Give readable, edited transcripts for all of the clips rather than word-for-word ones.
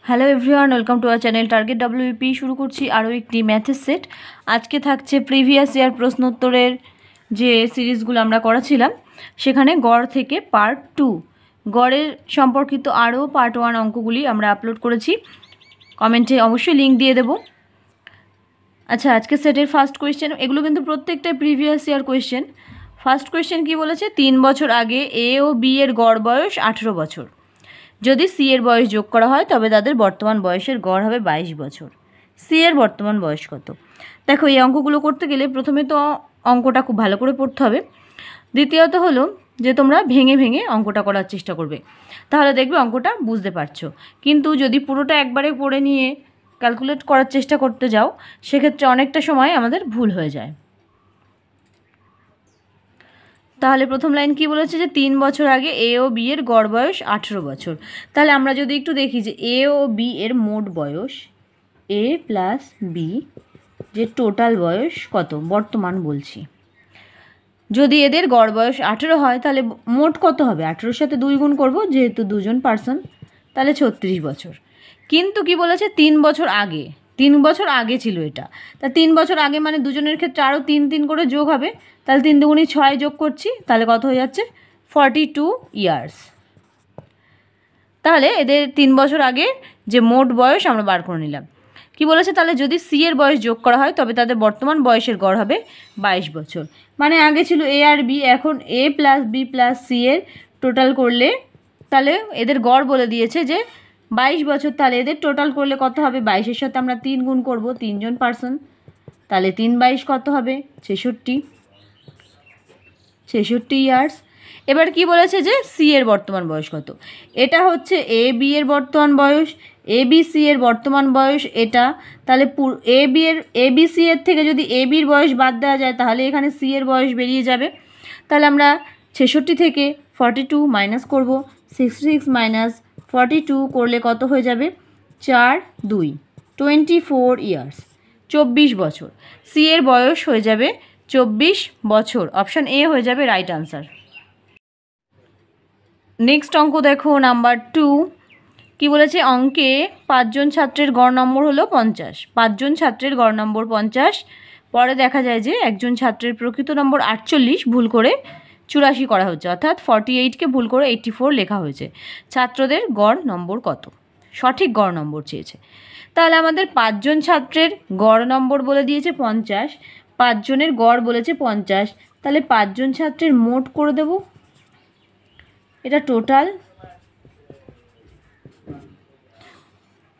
Hello everyone, welcome to our channel target WP. শুরু করছি আরও একটি ম্যাথের সেট। আজকে থাকছে প্রিভিয়াস ইয়ার প্রশ্নোত্তরের যে সিরিজগুলো আমরা করেছিলাম সেখানে গড় থেকে পার্ট 2 গড়ের সম্পর্কিত আরও পার্ট 1 অঙ্কগুলি আমরা আপলোড করেছি। কমেন্টে অবশ্যই লিঙ্ক দিয়ে দেবো। আচ্ছা, আজকে সেটের ফার্স্ট কোয়েশ্চেন, এগুলো কিন্তু প্রত্যেকটাই previous year question. First question কি বলেছে, 3 বছর আগে এ ও বি এর গড় বয়স 18 বছর। যদি সি এর বয়স যোগ করা হয় তবে তাদের বর্তমান বয়সের গড় হবে 22 বছর। সি এর বর্তমান বয়স কত? দেখো, এই অঙ্কগুলো করতে গেলে প্রথমে তো অঙ্কটা খুব ভালো করে পড়তে হবে। দ্বিতীয়ত হলো যে তোমরা ভেঙে ভেঙে অঙ্কটা করার চেষ্টা করবে, তাহলে দেখবে অঙ্কটা বুঝতে পারছো। কিন্তু যদি পুরোটা একবারে পড়ে নিয়ে ক্যালকুলেট করার চেষ্টা করতে যাও, সেক্ষেত্রে অনেকটা সময় আমাদের ভুল হয়ে যায়। তাহলে প্রথম লাইন কি বলেছে, যে 3 বছর আগে এ ও বি এর গড় বয়স 18 বছর। তাহলে আমরা যদি একটু দেখি যে এ ও বি এর মোট বয়স, এ প্লাস বি যে টোটাল বয়স কত বর্তমান বলছি, যদি এদের গড় বয়স 18 হয় তাহলে মোট কত হবে? 18-র সাথে 2 গুণ করবো, যেহেতু দুজন পার্সন, তাহলে 36 বছর। কিন্তু কি বলেছে, 3 বছর আগে, 3 বছর আগে ছিল এটা। তা 3 বছর আগে মানে দুজনের ক্ষেত্রে আরও 3 করে যোগ হবে। তাহলে 3 দুগুণী 6 যোগ করছি, তাহলে কত হয়ে যাচ্ছে? 42 ইয়ার্স। তাহলে এদের 3 বছর আগে যে মোট বয়স আমরা বার করে নিলাম। কি বলেছে, তাহলে যদি সি এর বয়স যোগ করা হয় তবে তাদের বর্তমান বয়সের গড় হবে 22 বছর। মানে আগে ছিল এ আর বি, এখন এ প্লাস বি প্লাস সি এর টোটাল করলে তাহলে এদের গড় বলে দিয়েছে যে 22 বছর। তাহলে এদের টোটাল করলে কত হবে? 22-এর সাথে আমরা 3 গুণ করবো, 3 জন পার্সন, তাহলে 3 22 কত হবে? 66 ইয়ার্স। এবার কি বলেছে যে সি এর বর্তমান বয়স কত? এটা হচ্ছে এ বি এর বর্তমান বয়স, এ বি সি এর বর্তমান বয়স এটা। তাহলে এ বি সি এর থেকে যদি এ বির বয়স বাদ দেওয়া যায় তাহলে এখানে সি এর বয়স বেরিয়ে যাবে। তাহলে আমরা 66 থেকে 42 মাইনাস করব, 66 মাইনাস 42 করলে কত হয়ে যাবে? 4 2 24 ইয়ার্স, 24 বছর। সি এর বয়স হয়ে যাবে 24 বছর। অপশান এ হয়ে যাবে রাইট আনসার। নেক্সট অঙ্ক দেখো, নাম্বার 2 কি বলেছে, অঙ্কে 5 জন ছাত্রের গড় নম্বর হলো 50। 5 জন ছাত্রের গড় নম্বর 50। পরে দেখা যায় যে একজন ছাত্রের প্রকৃত নম্বর 48 ভুল করে 84 করা হচ্ছে, অর্থাৎ 48কে ভুল করে 84 লেখা হয়েছে। ছাত্রদের গড় নম্বর কত? সঠিক গড় নম্বর চেয়েছে। তাহলে আমাদের 5 জন ছাত্রের গড় নম্বর বলে দিয়েছে 50, 5 জনের গড় বলেছে 50। তাহলে 5 জন ছাত্রের মোট করে দেব, এটা টোটাল।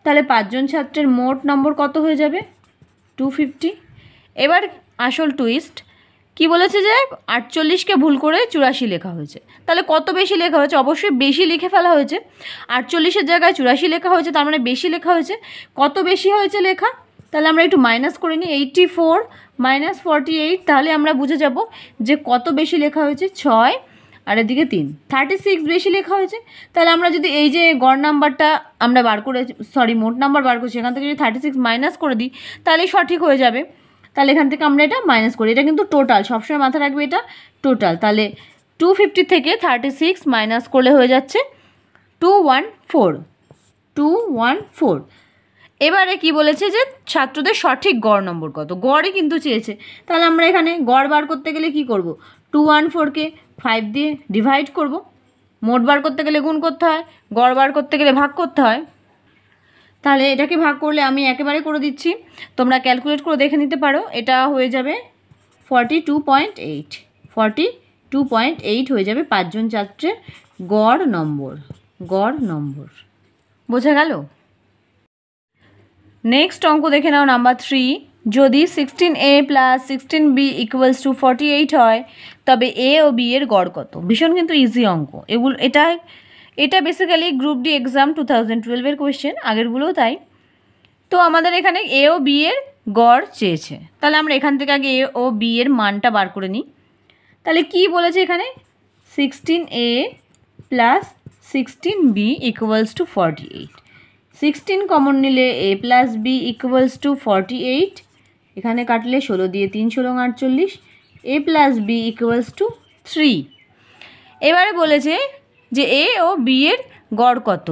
তাহলে 5 জন ছাত্রের মোট নম্বর কত হয়ে যাবে? 250। এবার আসল টুইস্ট, কি বলেছে যে 48কে ভুল করে 84 লেখা হয়েছে। তাহলে কত বেশি লেখা হয়েছে? অবশ্যই বেশি লিখে ফেলা হয়েছে। 48-এর জায়গায় 84 লেখা হয়েছে, তার মানে বেশি লেখা হয়েছে। কত বেশি হয়েছে লেখা? তাহলে আমরা একটু মাইনাস করে নিই, 84 মাইনাস 48, তাহলে আমরা বুঝে যাব যে কত বেশি লেখা হয়েছে। 6 আর এদিকে 3, 36 বেশি লেখা হয়েছে। তাহলে আমরা যদি এই যে গড় নাম্বারটা আমরা বার করে, মোট নাম্বার বার করছি, এখান থেকে যদি 36 মাইনাস করে দিই তাহলেই সঠিক হয়ে যাবে। তাহলে এখান থেকে আমরা এটা মাইনাস করি, এটা কিন্তু টোটাল, সবসময় মাথায় রাখবে এটা টোটাল। তাহলে 250 থেকে 36 মাইনাস করলে হয়ে যাচ্ছে 214। এবারে কি বলেছে যে ছাত্রদের সঠিক গড় নম্বর কত? গড়ই কিন্তু চেয়েছে। তাহলে আমরা এখানে গড় বার করতে গেলে কি করব? 214কে 5 দিয়ে ডিভাইড করব। মোট বার করতে গেলে গুণ করতে হয়, গড় বার করতে গেলে ভাগ করতে হয়। তাহলে এটাকে ভাগ করলে আমি একেবারে করে দিচ্ছি, তোমরা ক্যালকুলেট করে দেখে নিতে পারো। এটা হয়ে যাবে 42.8 হয়ে যাবে 5 জন ছাত্রের গড় নম্বর। বোঝা গেল? নেক্সট অঙ্ক দেখে নাও, নাম্বার 3, যদি 16a plus 16b equals to 48 হয় তবে এ ও বি এর গড় কত? ভীষণ কিন্তু ইজি অঙ্ক এগুলো। এটা বেসিক্যালি গ্রুপ ডি এক্সাম 2012-এর কোয়েশ্চেন, আগেরগুলোও তাই। তো আমাদের এখানে এ ও বি এর গড় চেয়েছে, তাহলে আমরা এখান থেকে আগে এ ও বি এর মানটা বার করে নিই। তাহলে কি বলেছে এখানে, 16a plus 16b equals to 48। 16 common নিলে a plus b equals to 48, এখানে কাটলে 16 দিয়ে 3 16 48, a plus b equals to 3। এবারে বলেছে যে এ ও বি এর গড় কত?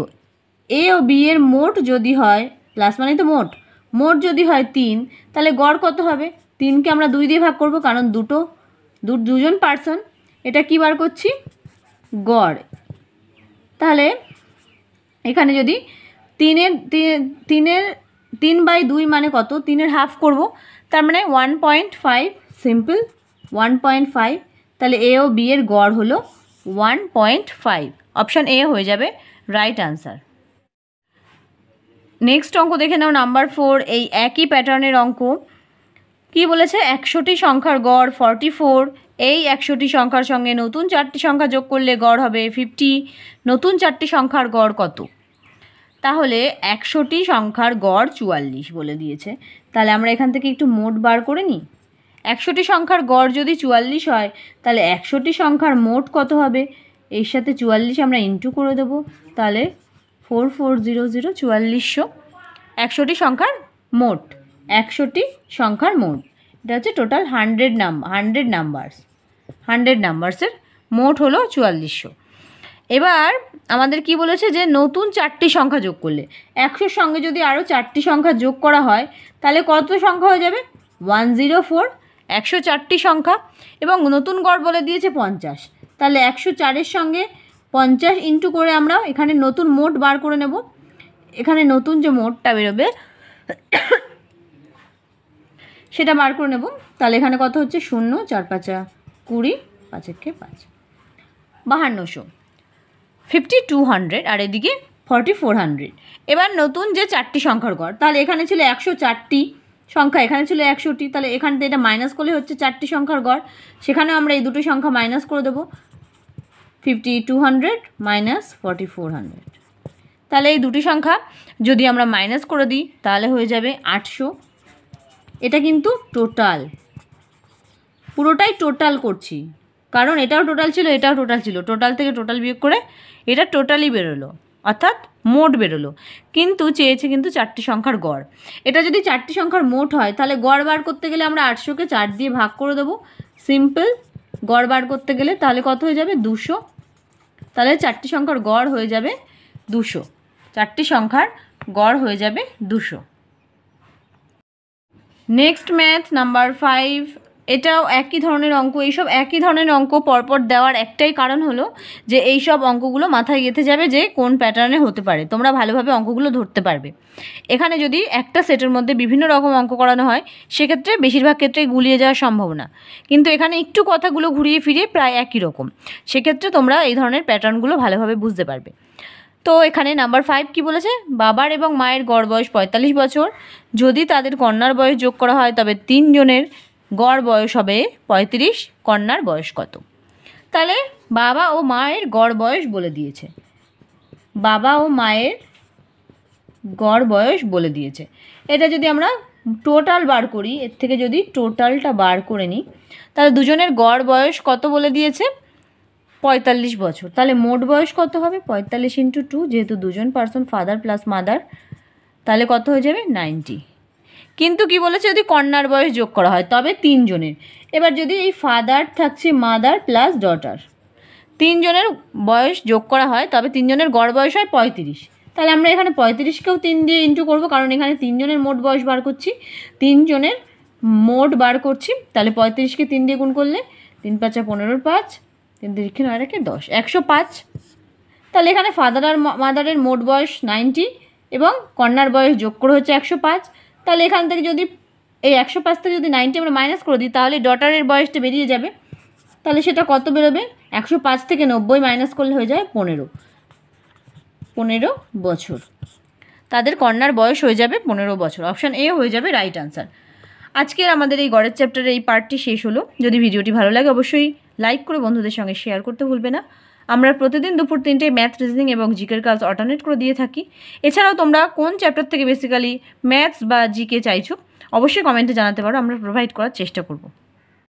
এ ও বি এর মোট যদি হয়, প্লাস মানে তো মোট, মোট যদি হয় 3, তাহলে গড় কত হবে? 3কে আমরা 2 দিয়ে ভাগ করব, কারণ দুজন পার্সন। এটা কি বার করছি? গড়। তাহলে এখানে যদি 3/2 মানে কত? 3-এর হাফ করব, তার মানে 1.5, সিম্পল 1.5। তাহলে এ ও বি এর গড় হলো 1.5। অপশান এ হয়ে যাবে রাইট আনসার। নেক্সট অঙ্ক দেখে নাও নাম্বার 4। এই একই প্যাটার্নের অঙ্ক কি বলেছে? 100টি সংখ্যার গড় 44। এই 100টি সংখ্যার সঙ্গে নতুন 4টি সংখ্যা যোগ করলে গড় হবে 50। নতুন 4টি সংখ্যার গড় কত? তাহলে 100টি সংখ্যার গড় 44 বলে দিয়েছে। তাহলে আমরা এখান থেকে একটু মোট বার করে নিই। 100টি সংখ্যার গড় যদি 44 হয়, তাহলে 100টি সংখ্যার মোট কত হবে? এর সাথে 44 আমরা ইন্টু করে দেবো, তাহলে 4400, 4400। 100টি সংখ্যার মোট, 100টি সংখ্যার মোট, এটা হচ্ছে টোটাল 100 নাম্বারসের মোট হলো 4400। এবার আমাদের কি বলেছে? যে নতুন 4টি সংখ্যা যোগ করলে, 100-র সঙ্গে যদি আরও 4টি সংখ্যা যোগ করা হয়, তাহলে কত সংখ্যা হয়ে যাবে? 104। 104টি সংখ্যা এবং নতুন গড় বলে দিয়েছে 50। তাহলে 104-এর সঙ্গে 50 ইন্টু করে আমরা এখানে নতুন মোট বার করে নেব। এখানে নতুন যে মোটটা বেরোবে সেটা বার করে নেব। তাহলে এখানে কত হচ্ছে? 0, 4 5 20, 5 1 5, 5200, 5200, আর এদিকে 4400। এবার নতুন যে 4টি সংখ্যার গড়, তাহলে এখানে ছিল 104টি সংখ্যা, এখানে ছিল 100টি, তাহলে এখান থেকে এটা মাইনাস করলে হচ্ছে 4টি সংখ্যার গড়। সেখানেও আমরা এই দুটো সংখ্যা মাইনাস করে দেবো, 5200 মাইনাস 4400। তাহলে এই দুটি সংখ্যা যদি আমরা মাইনাস করে দিই, তাহলে হয়ে যাবে 800। এটা কিন্তু টোটাল, পুরোটাই টোটাল করছি, কারণ এটাও টোটাল ছিল, এটাও টোটাল ছিল। টোটাল থেকে টোটাল বিয়োগ করে এটা টোটালি বেরোলো, অর্থাৎ মোট বেরোলো। কিন্তু চেয়েছে কিন্তু 4টি সংখ্যার গড়। এটা যদি 4টি সংখ্যার মোট হয়, তাহলে গড় বার করতে গেলে আমরা 800কে 4 দিয়ে ভাগ করে দেবো, সিম্পল। গড় বার করতে গেলে তাহলে কত হয়ে যাবে? 200। তাহলে 4টি সংখ্যার গড় হয়ে যাবে 200। 4টি সংখ্যার গড় হয়ে যাবে 200। Next math number 5। এটাও একই ধরনের অঙ্ক। এইসব একই ধরনের অঙ্ক পরপর দেওয়ার একটাই কারণ হলো যে এই সব অঙ্কগুলো মাথায় গেঁথে যাবে যে কোন প্যাটার্নে হতে পারে, তোমরা ভালোভাবে অঙ্কগুলো ধরতে পারবে। এখানে যদি একটা সেটের মধ্যে বিভিন্ন রকম অঙ্ক করানো হয়, সেক্ষেত্রে বেশিরভাগ ক্ষেত্রেই গুলিয়ে যাওয়ার সম্ভাবনা। কিন্তু এখানে একটু কথাগুলো ঘুরিয়ে ফিরিয়ে প্রায় একই রকম, সেক্ষেত্রে তোমরা এই ধরনের প্যাটার্নগুলো ভালোভাবে বুঝতে পারবে। তো এখানে নাম্বার 5 কি বলেছে? বাবার এবং মায়ের গড় বয়স 45 বছর। যদি তাদের কন্যার বয়স যোগ করা হয়, তবে 3 জনের গড় বয়স হবে 35। কন্যার বয়স কত? তাহলে বাবা ও মায়ের গড় বয়স বলে দিয়েছে, বাবা ও মায়ের গড় বয়স বলে দিয়েছে। এটা যদি আমরা টোটাল বার করি, এর থেকে যদি টোটালটা বার করে নিই, তাহলে দুজনের গড় বয়স কত বলে দিয়েছে? 45 বছর। তাহলে মোট বয়স কত হবে? 45 × 2, যেহেতু দুজন পার্সন, ফাদার প্লাস মাদার, তাহলে কত হয়ে যাবে? 90। কিন্তু কি বলেছে? যদি কন্যার বয়স যোগ করা হয়, তবে 3 জনের। এবার যদি এই ফাদার থাকছে মাদার প্লাস ডটার, 3 জনের বয়স যোগ করা হয়, তবে 3 জনের গড় বয়স হয় 35। তাহলে আমরা এখানে 35কেও 3 দিয়ে ইন্টু করবো, কারণ এখানে 3 জনের মোট বয়স বার করছি, 3 জনের মোট বার করছি। তাহলে 35কে 3 দিয়ে গুণ করলে 3 5 15, 5 3 3 9 রেখে 10, 105। তাহলে এখানে ফাদার আর মাদারের মোট বয়স 90 এবং কন্যার বয়স যোগ করে হচ্ছে 105। তাহলে এখান থেকে যদি এই 105 থেকে যদি 90 আমরা মাইনাস করে দিই, তাহলে ডটারের বয়সটা বেরিয়ে যাবে। তাহলে সেটা কত বেরোবে? 105 থেকে 90 মাইনাস করলে হয়ে যায় 15 বছর। তাদের কন্যার বয়স হয়ে যাবে 15 বছর। অপশান এ হয়ে যাবে রাইট আনসার। আজকের আমাদের এই গড়ের চ্যাপ্টারের এই পার্টটি শেষ হলো। যদি ভিডিওটি ভালো লাগে অবশ্যই লাইক করে বন্ধুদের সঙ্গে শেয়ার করতে ভুলবে না। আমরা প্রতিদিন দুপুর 3টায় ম্যাথ, রিজনিং এবং জিকের ক্লাস অল্টারনেট করে দিয়ে থাকি। এছাড়াও তোমরা কোন চ্যাপ্টার থেকে বেসিক্যালি ম্যাথস বা জিকে চাইছো অবশ্যই কমেন্টে জানাতে পারো, আমরা প্রোভাইড করার চেষ্টা করব।